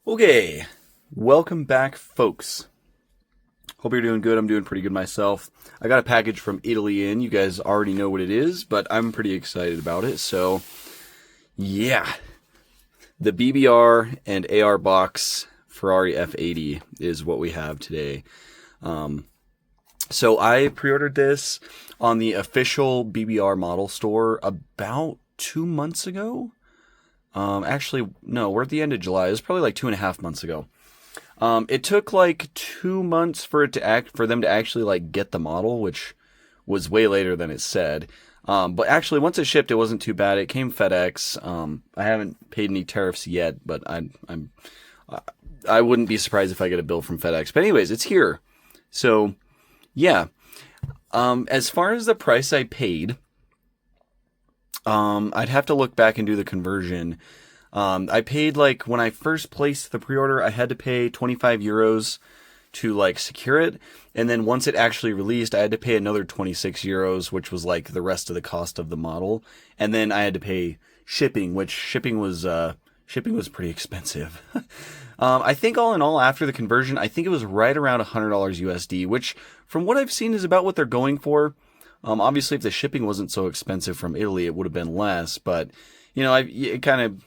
Okay, welcome back, folks. Hope you're doing good. I'm doing pretty good myself. I got a package from Italy in. You guys already know what it is, but I'm pretty excited about it. So, yeah. The BBR and AR box Ferrari F80 is what we have today. So I pre-ordered this on the official BBR model store about 2 months ago. Actually, no, we're at the end of July. It was probably like 2.5 months ago. It took like 2 months for them to actually like get the model, which was way later than it said. But actually, once it shipped, it wasn't too bad. It came FedEx. I haven't paid any tariffs yet, but I wouldn't be surprised if I get a bill from FedEx. But anyways, it's here. So, yeah. As far as the price I paid, I'd have to look back and do the conversion. I paid like when I first placed the pre-order, I had to pay 25 euros to like secure it. And then once it actually released, I had to pay another 26 euros, which was like the rest of the cost of the model. And then I had to pay shipping, which shipping was pretty expensive. I think all in all, after the conversion, I think it was right around $100 USD, which from what I've seen is about what they're going for. Obviously, if the shipping wasn't so expensive from Italy, it would have been less. But, you know, it kind of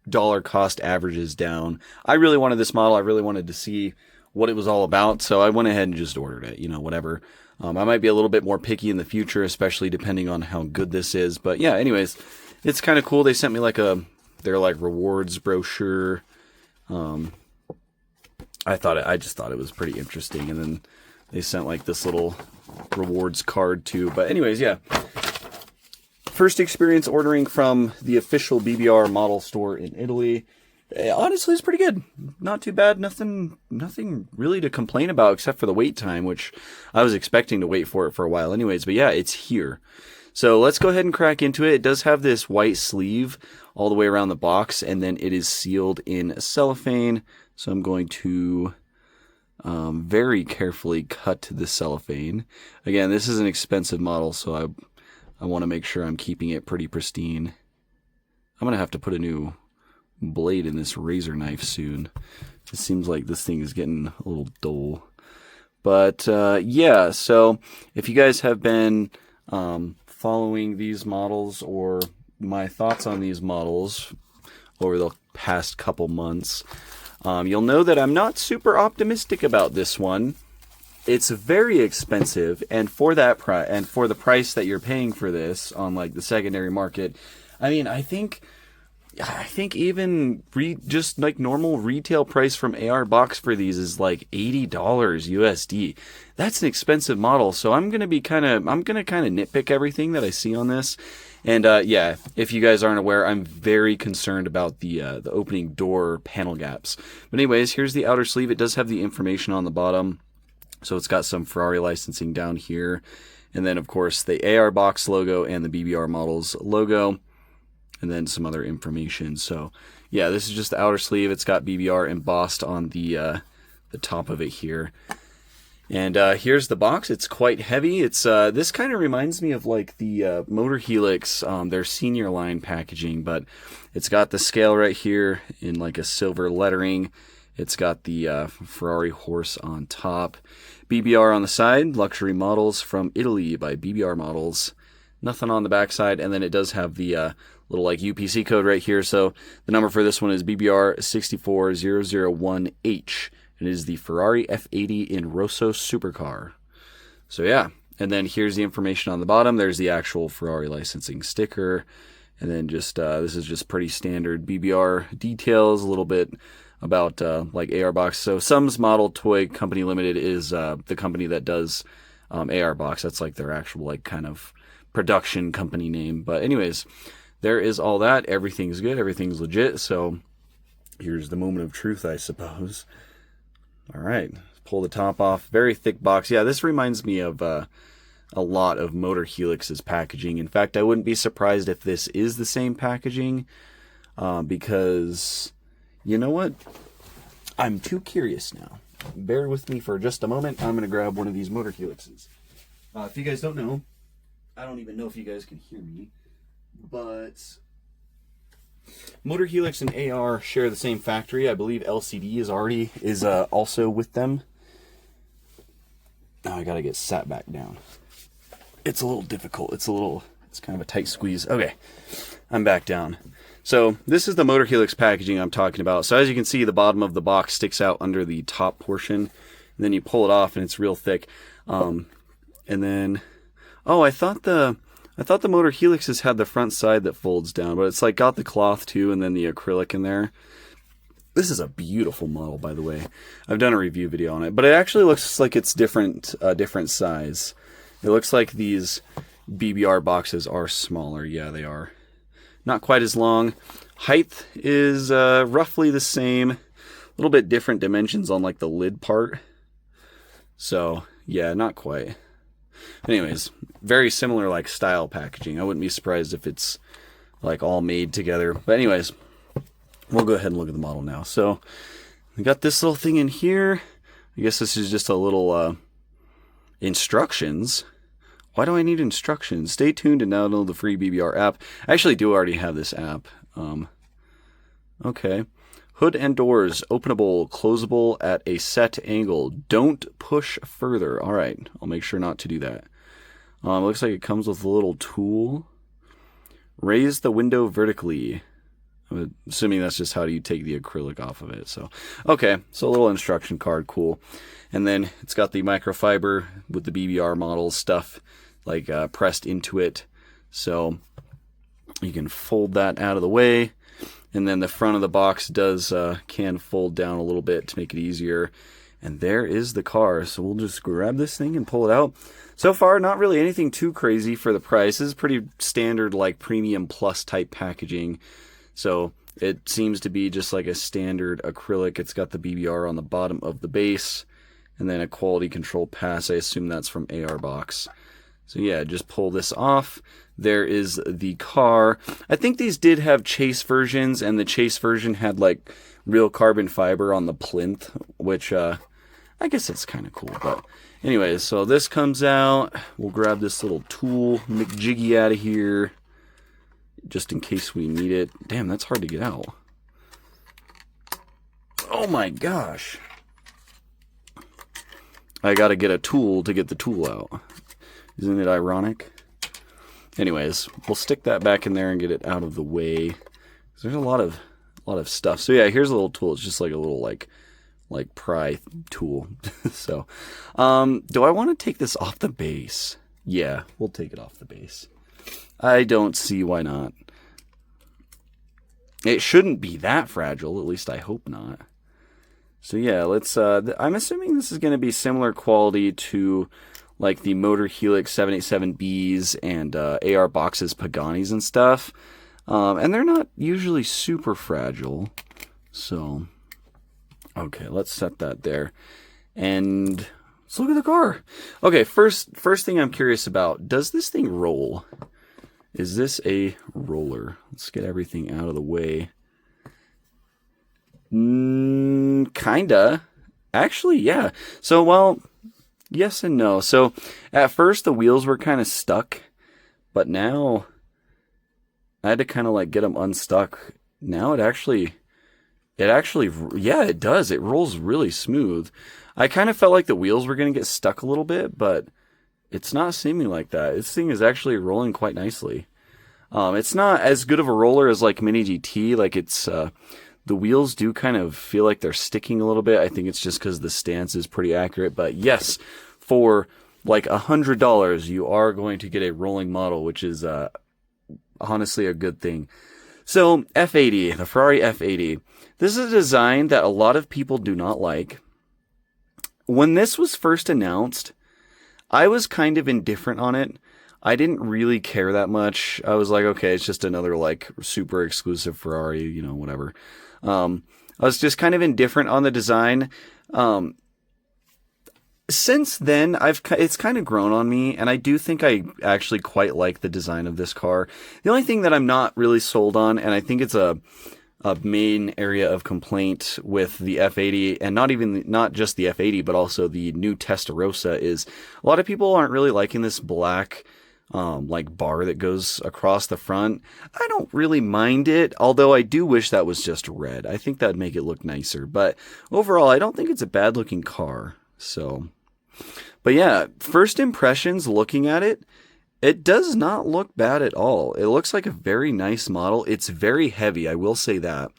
dollar cost averages down. I really wanted this model. I really wanted to see what it was all about. So I went ahead and just ordered it, you know, whatever. I might be a little bit more picky in the future, especially depending on how good this is. But yeah, anyways, it's kind of cool. They sent me like their like rewards brochure. I just thought it was pretty interesting. And then they sent like this little rewards card too. But anyways, yeah. First experience ordering from the official BBR model store in Italy. Honestly, it's pretty good. Not too bad. Nothing really to complain about except for the wait time, which I was expecting to wait for it for a while anyways. But yeah, it's here. So let's go ahead and crack into it. It does have this white sleeve all the way around the box, and then it is sealed in cellophane. So I'm going to very carefully cut the cellophane. Again, this is an expensive model, so I want to make sure I'm keeping it pretty pristine. I'm going to have to put a new blade in this razor knife soon. It seems like this thing is getting a little dull. But yeah, so if you guys have been following these models or my thoughts on these models over the past couple months, you'll know that I'm not super optimistic about this one. It's very expensive, and for that and for the price that you're paying for this on like the secondary market, I mean, I think even just like normal retail price from AR box for these is like $80 USD. That's an expensive model, so I'm gonna kind of nitpick everything that I see on this. And yeah, if you guys aren't aware, I'm very concerned about the opening door panel gaps. But anyways, here's the outer sleeve. It does have the information on the bottom. So it's got some Ferrari licensing down here. And then, of course, the AR box logo and the BBR models logo. And then some other information. So, yeah, this is just the outer sleeve. It's got BBR embossed on the top of it here. And here's the box. It's quite heavy. It's this kind of reminds me of like the Motor Helix, their senior line packaging. But it's got the scale right here in like a silver lettering. It's got the Ferrari horse on top. BBR on the side, luxury models from Italy by BBR Models. Nothing on the backside, and then it does have the little like UPC code right here. So the number for this one is BBR 64001H. It is the Ferrari F80 in Rosso Supercar. So yeah, and then here's the information on the bottom. There's the actual Ferrari licensing sticker, and then just this is just pretty standard BBR details, a little bit about like AR Box. So Sums Model Toy Company Limited is the company that does AR Box. That's like their actual like kind of production company name. But anyways, there is all that. Everything's good. Everything's legit. So here's the moment of truth, I suppose. All right, pull the top off. Very thick box. Yeah, this reminds me of a lot of Motor Helix's packaging. In fact, I wouldn't be surprised if this is the same packaging because... You know what? I'm too curious now. Bear with me for just a moment. I'm going to grab one of these Motor Helixes. If you guys don't know, I don't even know if you guys can hear me, but Motor Helix and AR share the same factory. I believe LCD is also with them. Now I gotta get sat back down. It's a little difficult. It's kind of a tight squeeze. Okay, I'm back down. So this is the Motor Helix packaging I'm talking about. So as you can see, the bottom of the box sticks out under the top portion. And then you pull it off and it's real thick. And then, oh, I thought the Motor Helixes had the front side that folds down, but it's like got the cloth too and then the acrylic in there. This is a beautiful model, by the way. I've done a review video on it, but it actually looks like it's different size. It looks like these BBR boxes are smaller. Yeah, they are. Not quite as long. Height is roughly the same. A little bit different dimensions on like the lid part. So yeah, not quite. Anyways, very similar like style packaging. I wouldn't be surprised if it's like all made together. But anyways, we'll go ahead and look at the model now. So we got this little thing in here. I guess this is just a little instructions. Why do I need instructions? Stay tuned to download the free BBR app. I actually do already have this app. Okay. Hood and doors, openable, closable at a set angle. Don't push further. All right, I'll make sure not to do that. Looks like it comes with a little tool. Raise the window vertically. I'm assuming that's just how you take the acrylic off of it. So, okay, so a little instruction card, cool. And then it's got the microfiber with the BBR model stuff like pressed into it. So you can fold that out of the way. And then the front of the box can fold down a little bit to make it easier. And there is the car. So we'll just grab this thing and pull it out. So far, not really anything too crazy for the price. This is pretty standard, like premium plus type packaging. So it seems to be just like a standard acrylic. It's got the BBR on the bottom of the base. And then a quality control pass. I assume that's from AR Box. So yeah, just pull this off. There is the car. I think these did have chase versions, and the chase version had like real carbon fiber on the plinth, which I guess it's kind of cool. But anyways, so this comes out. We'll grab this little tool, McJiggy, out of here, just in case we need it. Damn, that's hard to get out. Oh my gosh. I gotta get a tool to get the tool out. Isn't it ironic? Anyways, we'll stick that back in there and get it out of the way. There's a lot of stuff. So yeah, here's a little tool. It's just like a little like pry tool. So, do I want to take this off the base? Yeah, we'll take it off the base. I don't see why not. It shouldn't be that fragile. At least I hope not. So yeah, let's. I'm assuming this is going to be similar quality to like the Motor Helix 787Bs and AR Boxes Paganis and stuff. And they're not usually super fragile. So, okay, let's set that there. And let's look at the car. Okay, first thing I'm curious about, does this thing roll? Is this a roller? Let's get everything out of the way. Kinda. Actually, yeah. So, well, yes and no. So, at first the wheels were kind of stuck, but now I had to kind of like get them unstuck. Now it actually, yeah, it does. It rolls really smooth. I kind of felt like the wheels were going to get stuck a little bit, but it's not seeming like that. This thing is actually rolling quite nicely. It's not as good of a roller as like Mini GT. Like it's, the wheels do kind of feel like they're sticking a little bit. I think it's just because the stance is pretty accurate. But yes, for like $100, you are going to get a rolling model, which is honestly a good thing. So F80, the Ferrari F80. This is a design that a lot of people do not like. When this was first announced, I was kind of indifferent on it. I didn't really care that much. I was like, okay, it's just another like super exclusive Ferrari, you know, whatever. I was just kind of indifferent on the design. Since then, it's kind of grown on me, and I do think I actually quite like the design of this car. The only thing that I'm not really sold on, and I think it's a main area of complaint with the F80, and not just the F80, but also the new Testarossa, is a lot of people aren't really liking this black like bar that goes across the front. I don't really mind it, although I do wish that was just red. I think that'd make it look nicer. But overall, I don't think it's a bad looking car. So, but yeah, first impressions looking at it, it does not look bad at all. It looks like a very nice model. It's very heavy, I will say that.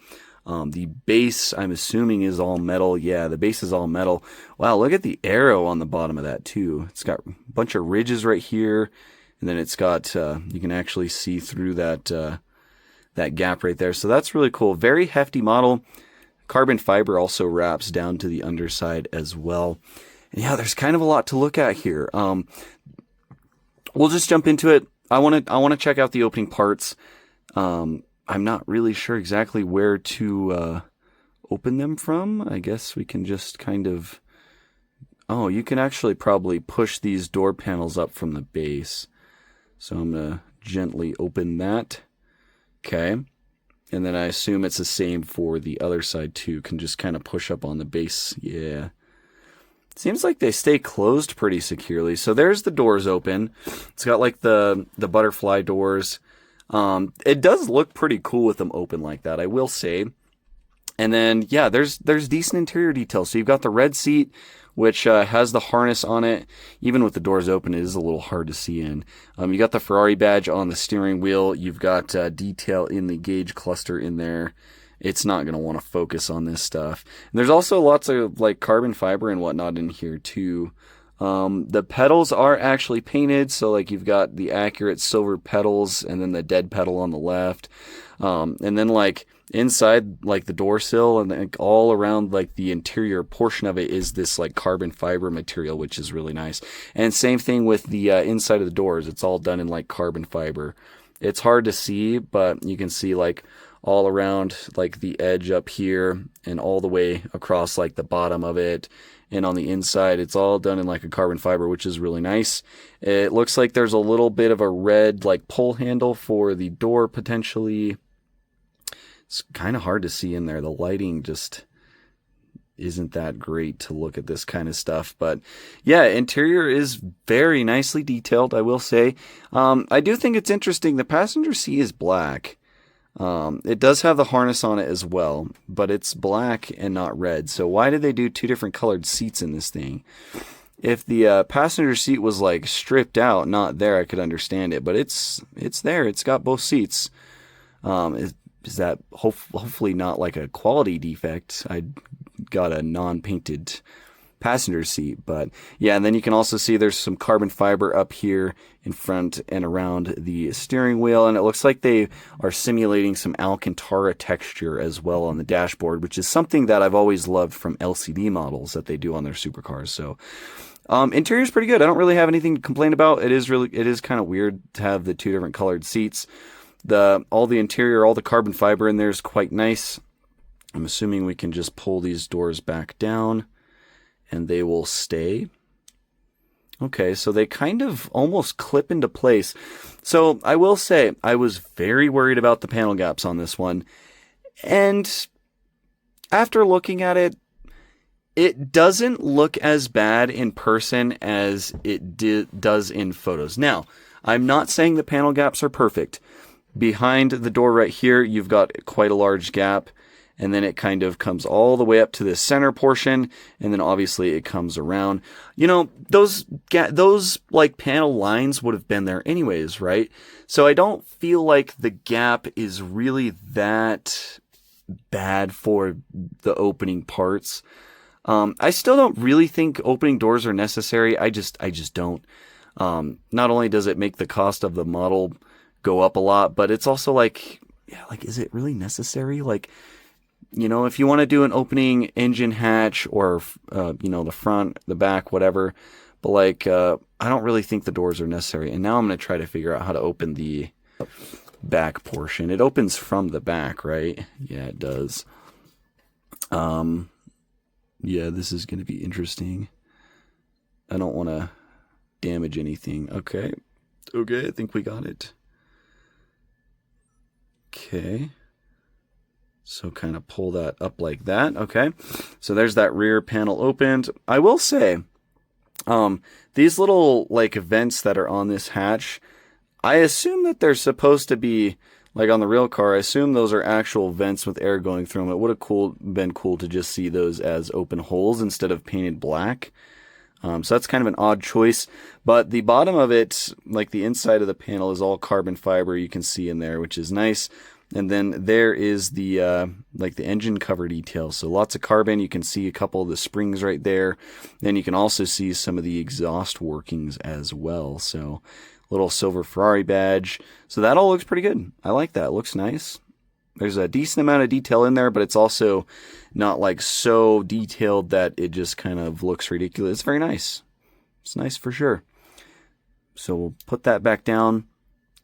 The base, I'm assuming, is all metal. Yeah, the base is all metal. Wow, look at the arrow on the bottom of that too. It's got a bunch of ridges right here. And then it's got, you can actually see through that that gap right there. So that's really cool. Very hefty model. Carbon fiber also wraps down to the underside as well. And yeah, there's kind of a lot to look at here. We'll just jump into it. I want to check out the opening parts. I'm not really sure exactly where to open them from. I guess we can just kind of... Oh, you can actually probably push these door panels up from the base. So I'm going to gently open that. Okay. And then I assume it's the same for the other side too. Can just kind of push up on the base. Yeah. Seems like they stay closed pretty securely. So there's the doors open. It's got like the butterfly doors. It does look pretty cool with them open like that, I will say. And then, yeah, there's decent interior details. So you've got the red seat, which has the harness on it. Even with the doors open, it is a little hard to see in. You got the Ferrari badge on the steering wheel. You've got detail in the gauge cluster in there. It's not going to want to focus on this stuff. And there's also lots of like carbon fiber and whatnot in here too. The pedals are actually painted. So like you've got the accurate silver pedals and then the dead pedal on the left. And then like inside like the door sill and like all around like the interior portion of it is this like carbon fiber material, which is really nice. And same thing with the inside of the doors. It's all done in like carbon fiber. It's hard to see, but you can see like all around like the edge up here and all the way across like the bottom of it. And on the inside, it's all done in like a carbon fiber, which is really nice. It looks like there's a little bit of a red like pull handle for the door potentially. It's kind of hard to see in there. The lighting just isn't that great to look at this kind of stuff. But yeah, interior is very nicely detailed, I will say. I do think it's interesting. The passenger seat is black. It does have the harness on it as well, but it's black and not red. So why did they do two different colored seats in this thing? If the passenger seat was like stripped out, not there, I could understand it. But it's there. It's got both seats. Is that hopefully not like a quality defect? I got a non-painted passenger seat, but yeah. And then you can also see there's some carbon fiber up here in front and around the steering wheel, and it looks like they are simulating some Alcantara texture as well on the dashboard, which is something that I've always loved from LCD models that they do on their supercars. So interior is pretty good. I don't really have anything to complain about. It is kind of weird to have the two different colored seats. All the interior, all the carbon fiber in there is quite nice. I'm assuming we can just pull these doors back down and they will stay. Okay, so they kind of almost clip into place. So I will say I was very worried about the panel gaps on this one. And after looking at it, it doesn't look as bad in person as it does in photos. Now, I'm not saying the panel gaps are perfect. Behind the door right here, you've got quite a large gap, and then it kind of comes all the way up to the center portion, and then obviously it comes around. You know, those like panel lines would have been there anyways, right? So I don't feel like the gap is really that bad for the opening parts. I still don't really think opening doors are necessary. I just don't. Not only does it make the cost of the model go up a lot, but it's also like, yeah, like, is it really necessary? Like, you know, if you want to do an opening engine hatch or, you know, the front, the back, whatever, but like, I don't really think the doors are necessary. And now I'm going to try to figure out how to open the back portion. It opens from the back, right? Yeah, it does. Yeah, this is going to be interesting. I don't want to damage anything. Okay, I think we got it. Okay, so kind of pull that up like that. Okay, so there's that rear panel opened. I will say, these little like vents that are on this hatch, I assume that they're supposed to be, like on the real car, I assume those are actual vents with air going through them. It would have been cool to just see those as open holes instead of painted black. So that's kind of an odd choice. But the bottom of it, like the inside of the panel, is all carbon fiber you can see in there, which is nice. And then there is the like the engine cover detail. So lots of carbon. You can see a couple of the springs right there. Then you can also see some of the exhaust workings as well. So little silver Ferrari badge. So that all looks pretty good. I like that. It looks nice. There's a decent amount of detail in there, but it's also not like so detailed that it just kind of looks ridiculous. It's very nice. It's nice for sure. So we'll put that back down.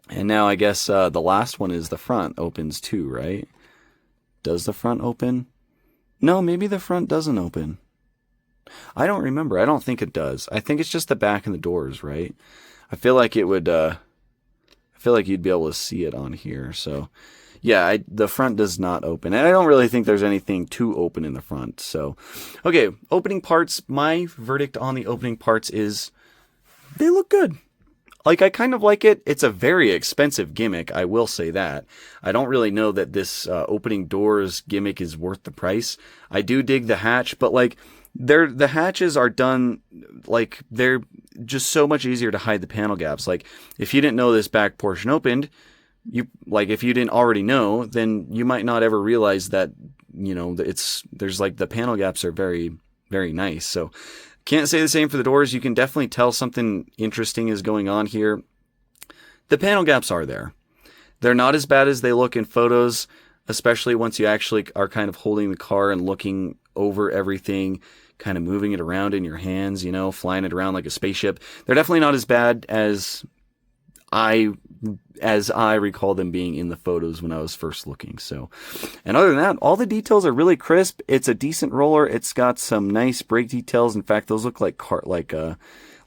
And now I guess the last one is the front opens too, right? Does the front open? No, maybe the front doesn't open. I don't remember. I don't think it does. I think it's just the back and the doors, right? I feel like it would, I feel like you'd be able to see it on here. So yeah, the front does not open. And I don't really think there's anything to open in the front. So, okay, opening parts. My verdict on the opening parts is they look good. Like, I kind of like it. It's a very expensive gimmick, I will say that. I don't really know that this opening doors gimmick is worth the price. I do dig the hatch, but like, the hatches are done, like, they're just so much easier to hide the panel gaps. Like, if you didn't know this back portion opened, if you didn't already know, then you might not ever realize that, there's like the panel gaps are very, very nice. So can't say the same for the doors. You can definitely tell something interesting is going on here. The panel gaps are there. They're not as bad as they look in photos, especially once you actually are kind of holding the car and looking over everything, kind of moving it around in your hands, flying it around like a spaceship. They're definitely not as bad as I recall them being in the photos when I was first looking. So, and other than that, all the details are really crisp. It's a decent roller. It's got some nice brake details. In fact, those look like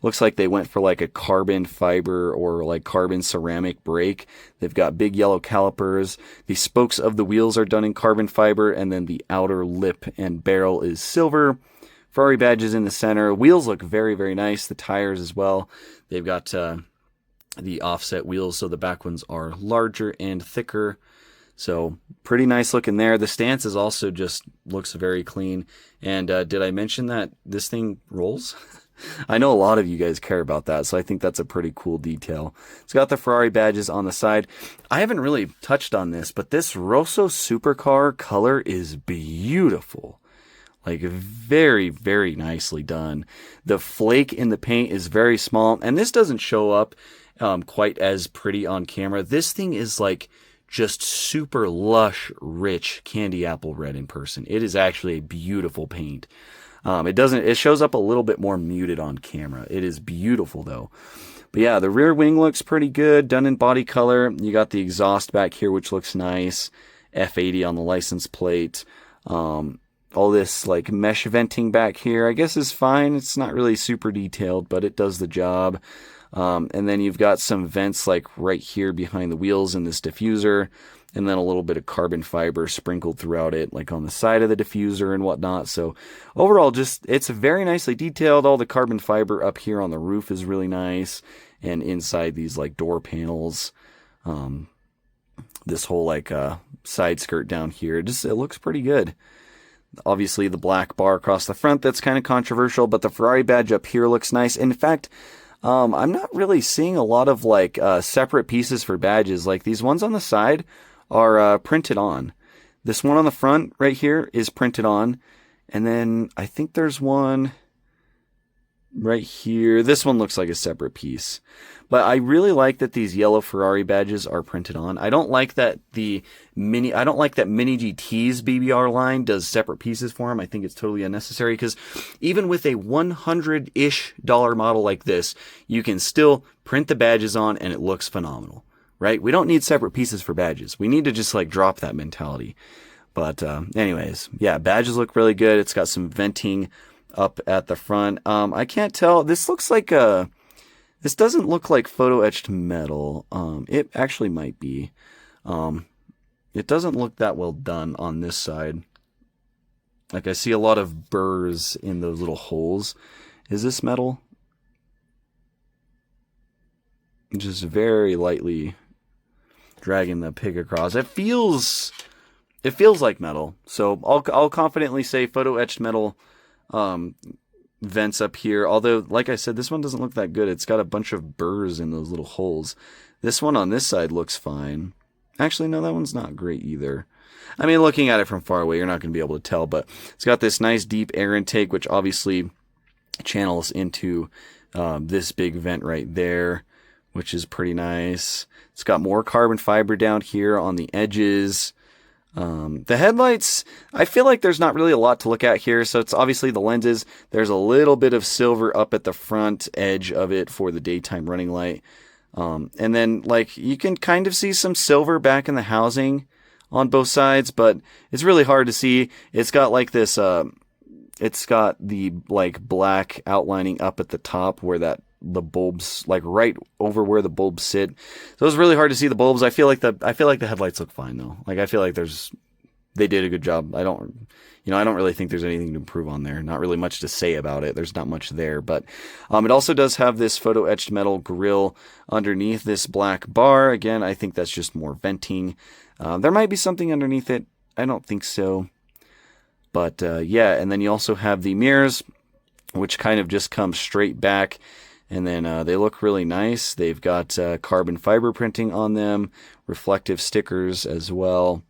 looks like they went for like a carbon fiber or like carbon ceramic brake. They've got big yellow calipers. The spokes of the wheels are done in carbon fiber, and then the outer lip and barrel is silver. Ferrari badges in the center. Wheels look very, very nice. The tires as well. They've got the offset wheels, so the back ones are larger and thicker. So pretty nice looking there. The stance is also just looks very clean. And did I mention that this thing rolls? I know a lot of you guys care about that, so I think that's a pretty cool detail. It's got the Ferrari badges on the side. I haven't really touched on this, but this Rosso Supercar color is beautiful. Like, very, very nicely done. The flake in the paint is very small, and this doesn't show up quite as pretty on camera. This thing is like just super lush, rich candy apple red in person. It is actually a beautiful paint. It shows up a little bit more muted on camera. It is beautiful though. But yeah, the rear wing looks pretty good, done in body color. You got the exhaust back here, which looks nice. F80 on the license plate. All this like mesh venting back here, I guess is fine. It's not really super detailed, but it does the job. And then you've got some vents like right here behind the wheels in this diffuser, and then a little bit of carbon fiber sprinkled throughout it, like on the side of the diffuser and whatnot. So overall, it's very nicely detailed. All the carbon fiber up here on the roof is really nice, and inside these like door panels, this whole like side skirt down here, it looks pretty good. Obviously the black bar across the front, that's kind of controversial, but the Ferrari badge up here looks nice. In fact, I'm not really seeing a lot of like separate pieces for badges. Like these ones on the side are printed on. This one on the front right here is printed on. And then I think there's one right here. This one looks like a separate piece. But I really like that these yellow Ferrari badges are printed on. I don't like that Mini GT's BBR line does separate pieces for them. I think it's totally unnecessary, because even with a $100-ish model like this, you can still print the badges on and it looks phenomenal, right? We don't need separate pieces for badges. We need to just like drop that mentality. But anyways, yeah, badges look really good. It's got some venting up at the front. I can't tell. This looks like this doesn't look like photo etched metal. It actually might be. It doesn't look that well done on this side. Like, I see a lot of burrs in those little holes. Is this metal? Just very lightly dragging the pig across. It feels like metal. So I'll confidently say photo etched metal vents up here. Although, like I said, this one doesn't look that good. It's got a bunch of burrs in those little holes. This one on this side looks fine. Actually, no, that one's not great either. I mean, looking at it from far away, you're not going to be able to tell, but it's got this nice deep air intake, which obviously channels into this big vent right there, which is pretty nice. It's got more carbon fiber down here on the edges. The headlights, I feel like there's not really a lot to look at here. So it's obviously the lenses. There's a little bit of silver up at the front edge of it for the daytime running light. And then like you can kind of see some silver back in the housing on both sides, but it's really hard to see. It's got like this, it's got the like black outlining up at the top where the bulbs, like right over where the bulbs sit. So it's really hard to see the bulbs. I feel like the headlights look fine though. Like I feel like they did a good job. I don't really think there's anything to improve on there. Not really much to say about it. There's not much there, but it also does have this photo etched metal grille underneath this black bar. Again, I think that's just more venting. There might be something underneath it. I don't think so. But yeah, and then you also have the mirrors, which kind of just come straight back. And then they look really nice. They've got carbon fiber printing on them, reflective stickers as well.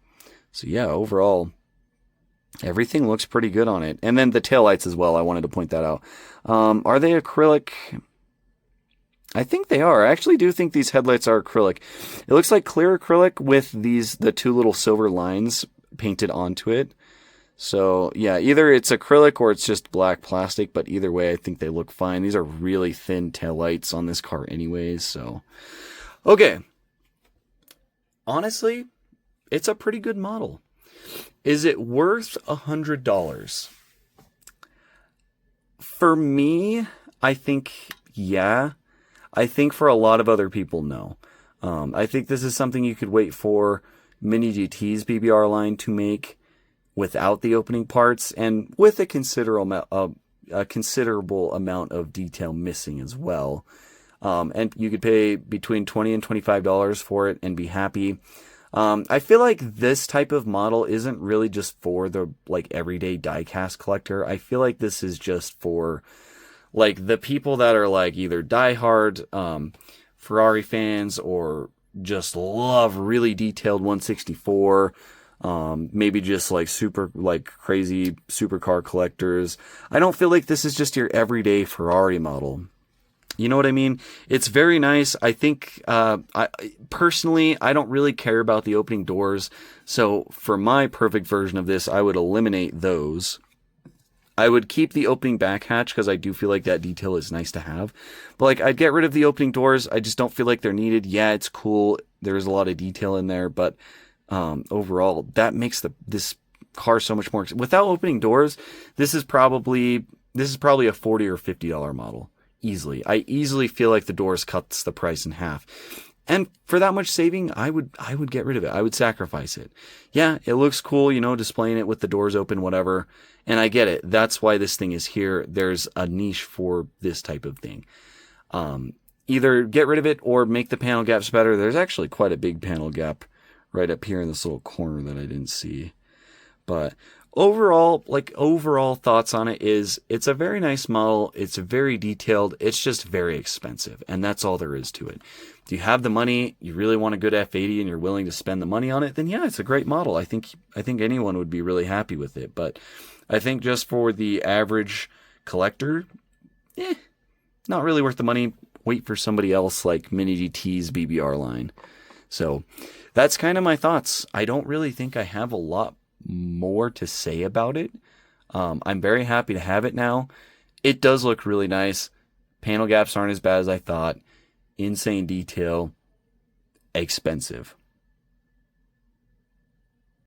So yeah, overall, everything looks pretty good on it. And then the taillights as well, I wanted to point that out. Are they acrylic? I think they are. I actually do think these headlights are acrylic. It looks like clear acrylic with the two little silver lines painted onto it. So yeah, either it's acrylic or it's just black plastic, but either way, I think they look fine. These are really thin taillights on this car anyways, so. Okay. Honestly, it's a pretty good model. Is it worth $100? For me, I think, yeah. I think for a lot of other people, no. I think this is something you could wait for Mini GT's BBR line to make without the opening parts and with a considerable amount of detail missing as well. And you could pay between $20 and $25 for it and be happy. I feel like this type of model isn't really just for the like everyday diecast collector. I feel like this is just for like the people that are like either diehard Ferrari fans or just love really detailed 164. Maybe just like super like crazy supercar collectors. I don't feel like this is just your everyday Ferrari model. You know what I mean? It's very nice. I think, personally, I don't really care about the opening doors. So for my perfect version of this, I would eliminate those. I would keep the opening back hatch because I do feel like that detail is nice to have. But like, I'd get rid of the opening doors. I just don't feel like they're needed. Yeah, it's cool. There's a lot of detail in there, but overall, that makes this car so much more. Without opening doors, this is probably a $40 or $50 model. Easily. I easily feel like the doors cuts the price in half. And for that much saving, I would get rid of it. I would sacrifice it. Yeah, it looks cool, displaying it with the doors open, whatever. And I get it. That's why this thing is here. There's a niche for this type of thing. Either get rid of it or make the panel gaps better. There's actually quite a big panel gap right up here in this little corner that I didn't see. But overall thoughts on it is it's a very nice model. It's very detailed. It's just very expensive. And that's all there is to it. If you have the money, you really want a good F80 and you're willing to spend the money on it, then yeah, it's a great model. I think anyone would be really happy with it. But I think just for the average collector, not really worth the money. Wait for somebody else like Mini GT's BBR line. So that's kind of my thoughts. I don't really think I have a lot more to say about it. I'm very happy to have it now. It does look really nice. Panel gaps aren't as bad as I thought. Insane detail. Expensive.